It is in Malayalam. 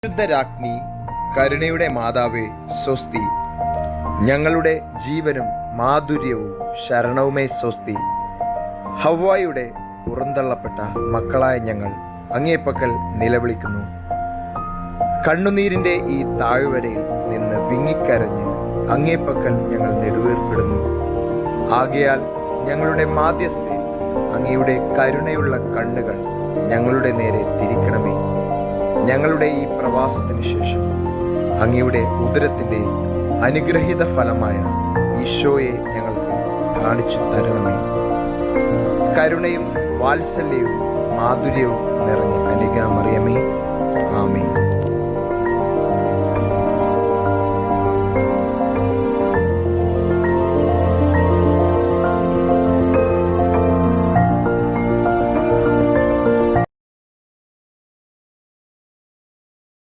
പരിശുദ്ധരാജ്ഞി, കരുണയുടെ മാതാവേ, സ്വസ്തി. ഞങ്ങളുടെ ജീവനും മാധുര്യവും ശരണവുമേ സ്വസ്തി. ഹവ്വായുടെ പുറന്തള്ളപ്പെട്ട മക്കളായ ഞങ്ങൾ അങ്ങേപ്പക്കൽ നിലവിളിക്കുന്നു. കണ്ണുനീരിന്റെ ഈ താഴ്വരയിൽ നിന്ന് വിങ്ങിക്കരഞ്ഞ് അങ്ങേപ്പക്കൽ ഞങ്ങൾ നെടുവീർപ്പിടുന്നു. ആകയാൽ ഞങ്ങളുടെ മാധ്യസ്ഥെ, അങ്ങയുടെ കരുണയുള്ള കണ്ണുകൾ ഞങ്ങളുടെ നേരെ തിരിക്കണമേ. ഞങ്ങളുടെ ഈ പ്രവാസത്തിന് ശേഷം അങ്ങയുടെ ഉദരത്തിന്റെ അനുഗ്രഹീത ഫലമായ ഈശോയെ ഞങ്ങൾക്ക് കാണിച്ചു തരണമേ. കരുണയും വാത്സല്യവും മാധുര്യവും നിറഞ്ഞ കന്യകാമറിയമേ, ആമേൻ.